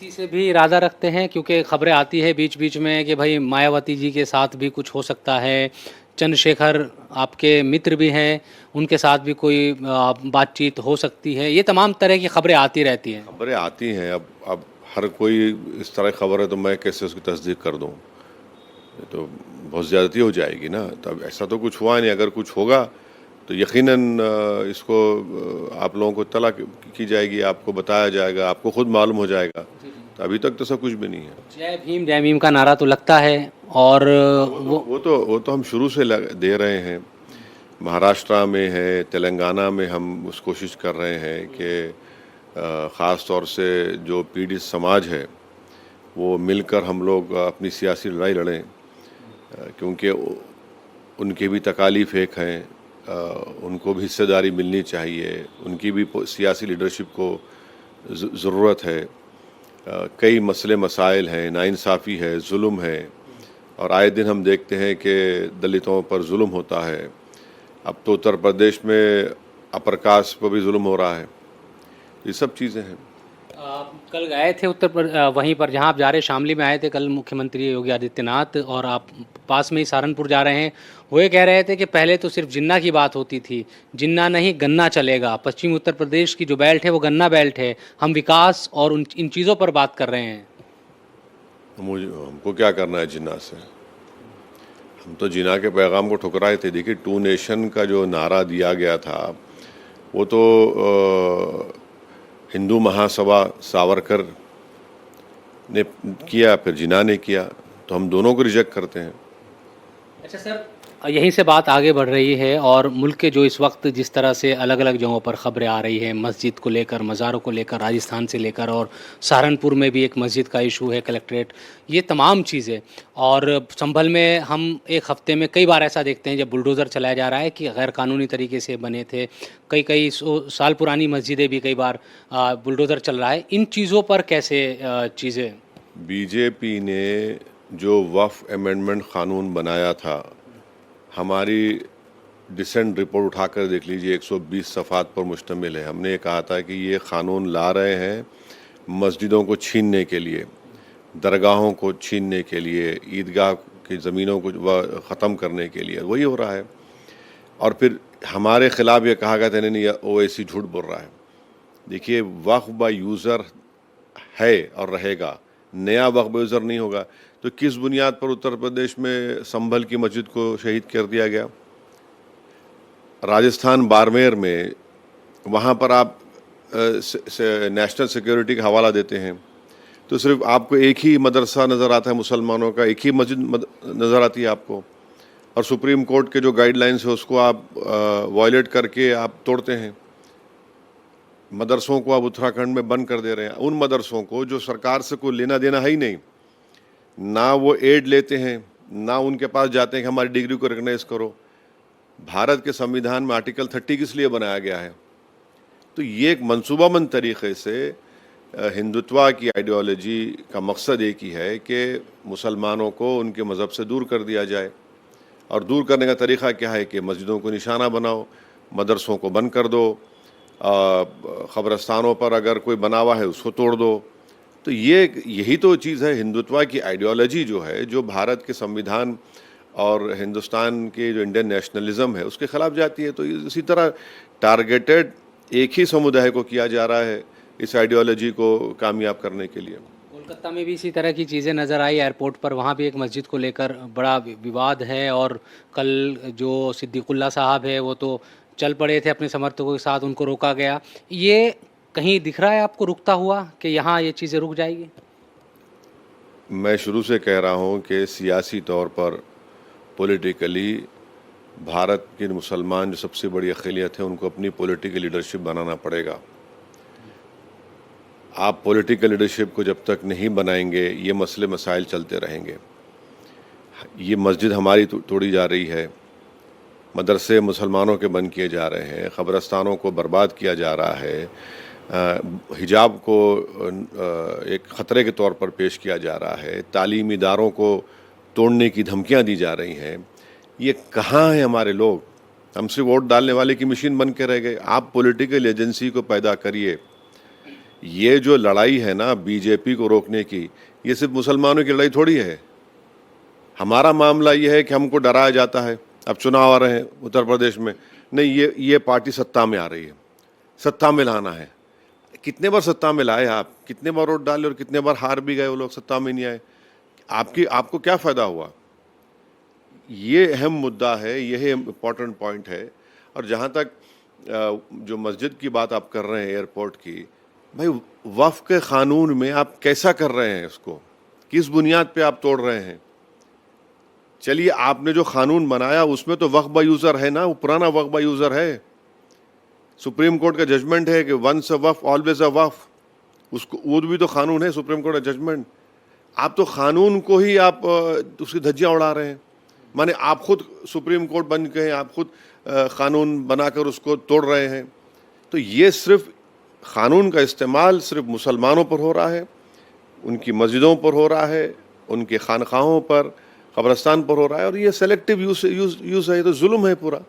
इसी से भी इरादा रखते हैं क्योंकि खबरें आती है बीच बीच में कि भाई मायावती जी के साथ भी कुछ हो सकता है। चंद्रशेखर आपके मित्र भी हैं, उनके साथ भी कोई बातचीत हो सकती है। ये तमाम तरह की खबरें आती रहती हैं। खबरें आती हैं। अब हर कोई इस तरह की खबर है तो मैं कैसे उसकी तस्दीक कर दूं? ये तो बहुत ज़्यादती हो जाएगी ना। तब ऐसा तो कुछ हुआ नहीं। अगर कुछ होगा तो यकीनन इसको आप लोगों को इत्तला की जाएगी, आपको बताया जाएगा, आपको खुद मालूम हो जाएगा। जी जी। तो अभी तक तो सब कुछ भी नहीं है। जय भीम का नारा तो लगता है। और हाँ, वो वो तो हम शुरू से दे रहे हैं। महाराष्ट्र में है, तेलंगाना में हम उस कोशिश कर रहे हैं कि ख़ास तौर से जो पीड़ित समाज है वो मिलकर हम लोग अपनी सियासी लड़ाई लड़ें, क्योंकि उनके भी तकालीफ एक हैं। उनको भी हिस्सेदारी मिलनी चाहिए, उनकी भी सियासी लीडरशिप को ज़रूरत है। कई मसले मसाइल हैं, नाइंसाफ़ी है, जुल्म है, और आए दिन हम देखते हैं कि दलितों पर जुल्म होता है। अब तो उत्तर प्रदेश में अपर कास्ट पर भी जुल्म हो रहा है। ये सब चीज़ें हैं। कल गए थे वहीं पर जहां आप जा रहे, शामली में आए थे कल मुख्यमंत्री योगी आदित्यनाथ, और आप पास में ही सहारनपुर जा रहे हैं। वो ये कह रहे थे कि पहले तो सिर्फ जिन्ना की बात होती थी, जिन्ना नहीं गन्ना चलेगा। पश्चिमी उत्तर प्रदेश की जो बेल्ट है वो गन्ना बेल्ट है। हम विकास और इन चीज़ों पर बात कर रहे हैं। मुझे हमको क्या करना है जिन्ना से? हम तो जिन्ना के पैगाम को ठुकराए थे। देखिए, टू नेशन का जो नारा दिया गया था वो तो हिंदू महासभा सावरकर ने किया, फिर जिन्ना ने किया, तो हम दोनों को रिजेक्ट करते हैं। अच्छा सर, यहीं से बात आगे बढ़ रही है और मुल्क के जो इस वक्त जिस तरह से अलग अलग जगहों पर खबरें आ रही हैं, मस्जिद को लेकर, मज़ारों को लेकर, राजस्थान से लेकर, और सहारनपुर में भी एक मस्जिद का इशू है, कलेक्ट्रेट, ये तमाम चीज़ें। और संभल में हम एक हफ्ते में कई बार ऐसा देखते हैं जब बुलडोज़र चलाया जा रहा है कि गैर कानूनी तरीके से बने थे कई कई साल पुरानी मस्जिदें भी कई बार बुलडोज़र चल रहा है। इन चीज़ों पर कैसे चीज़ें? बीजेपी ने जो वक्फ अमेंडमेंट क़ानून बनाया था, हमारी डिसेंट रिपोर्ट उठाकर देख लीजिए, 120 सफ़ात पर मुश्तमिल है। हमने ये कहा था कि ये क़ानून ला रहे हैं मस्जिदों को छीनने के लिए, दरगाहों को छीनने के लिए, ईदगाह की ज़मीनों को ख़त्म करने के लिए। वही हो रहा है। और फिर हमारे ख़िलाफ़ ये कहा गया था नहीं नहीं ओवैसी झूठ बोल रहा है। देखिए, वक्फ बाय यूज़र है और रहेगा, नया वक्फ बाय यूज़र नहीं होगा। तो किस बुनियाद पर उत्तर प्रदेश में संभल की मस्जिद को शहीद कर दिया गया? राजस्थान बाड़मेर में, वहाँ पर आप नेशनल सिक्योरिटी का हवाला देते हैं तो सिर्फ आपको एक ही मदरसा नज़र आता है मुसलमानों का, एक ही मस्जिद नज़र आती है आपको, और सुप्रीम कोर्ट के जो गाइडलाइंस है उसको आप वायलेट करके आप तोड़ते हैं। मदरसों को आप उत्तराखंड में बंद कर दे रहे हैं, उन मदरसों को जो सरकार से कोई लेना देना है ही नहीं, ना वो एड लेते हैं, ना उनके पास जाते हैं कि हमारी डिग्री को रिकग्नाइज करो। भारत के संविधान में आर्टिकल 30 किस लिए बनाया गया है? तो ये एक मंसूबाबंद तरीके से हिंदुत्व की आइडियोलॉजी का मकसद एक ही है कि मुसलमानों को उनके मज़हब से दूर कर दिया जाए। और दूर करने का तरीक़ा क्या है कि मस्जिदों को निशाना बनाओ, मदरसों को बंद कर दो, क़ब्रस्तानों पर अगर कोई बना हुआ है उसको तोड़ दो। तो यही तो चीज़ है। हिंदुत्व की आइडियोलॉजी जो है, जो भारत के संविधान और हिंदुस्तान के जो इंडियन नेशनलिज्म है उसके ख़िलाफ़ जाती है। तो इसी तरह टारगेटेड एक ही समुदाय को किया जा रहा है इस आइडियोलॉजी को कामयाब करने के लिए। कोलकाता में भी इसी तरह की चीज़ें नज़र आई एयरपोर्ट पर, वहाँ भी एक मस्जिद को लेकर बड़ा विवाद है। और कल जो सिद्दीकुल्ला साहब है वो तो चल पड़े थे अपने समर्थकों के साथ, उनको रोका गया। ये कहीं दिख रहा है आपको रुकता हुआ कि यहाँ ये चीज़ें रुक जाएगी? मैं शुरू से कह रहा हूँ कि सियासी तौर पर, पॉलिटिकली, भारत के मुसलमान जो सबसे बड़ी अक़लियत है उनको अपनी पॉलिटिकल लीडरशिप बनाना पड़ेगा। आप पॉलिटिकल लीडरशिप को जब तक नहीं बनाएंगे ये मसले मसाइल चलते रहेंगे। ये मस्जिद हमारी तोड़ी जा रही है, मदरसे मुसलमानों के बंद किए जा रहे हैं, क़ब्रस्तानों को बर्बाद किया जा रहा है, हिजाब को एक ख़तरे के तौर पर पेश किया जा रहा है, तालीमी इदारों को तोड़ने की धमकियां दी जा रही हैं। ये कहाँ हैं हमारे लोग? हम सिर्फ वोट डालने वाले की मशीन बन के रह गए। आप पॉलिटिकल एजेंसी को पैदा करिए, ये जो लड़ाई है ना बीजेपी को रोकने की, ये सिर्फ मुसलमानों की लड़ाई थोड़ी है। हमारा मामला ये है कि हमको डराया जाता है, अब चुनाव आ रहे हैं उत्तर प्रदेश में, नहीं ये पार्टी सत्ता में आ रही है, सत्ता में लाना है। कितने बार सत्ता में लाए आप, कितने बार वोट डाले और कितने बार हार भी गए वो लोग, सत्ता में नहीं आए। आपको क्या फ़ायदा हुआ? ये अहम मुद्दा है, यही इम्पोर्टेंट पॉइंट है। और जहाँ तक जो मस्जिद की बात आप कर रहे हैं एयरपोर्ट की, भाई वक्फ के क़ानून में आप कैसा कर रहे हैं इसको, किस बुनियाद पे आप तोड़ रहे हैं? चलिए आपने जो क़ानून बनाया उसमें तो वक्फ बाय यूज़र है ना, वो पुराना वक्फ बाय यूज़र है। सुप्रीम कोर्ट का जजमेंट है कि once a Waqf always a वक्फ, उसको वो भी तो क़ानून है, सुप्रीम कोर्ट का जजमेंट। आप तो क़ानून को ही आप उसकी धज्जियाँ उड़ा रहे हैं। माने आप खुद सुप्रीम कोर्ट बन गए, आप खुद क़ानून बनाकर उसको तोड़ रहे हैं। तो ये सिर्फ क़ानून का इस्तेमाल सिर्फ मुसलमानों पर हो रहा है, उनकी मस्जिदों पर हो रहा है, उनके खानखाहों पर, कब्रिस्तान पर हो रहा है, और ये सेलेक्टिव यूज़ है, ये तो जुल्म है पूरा।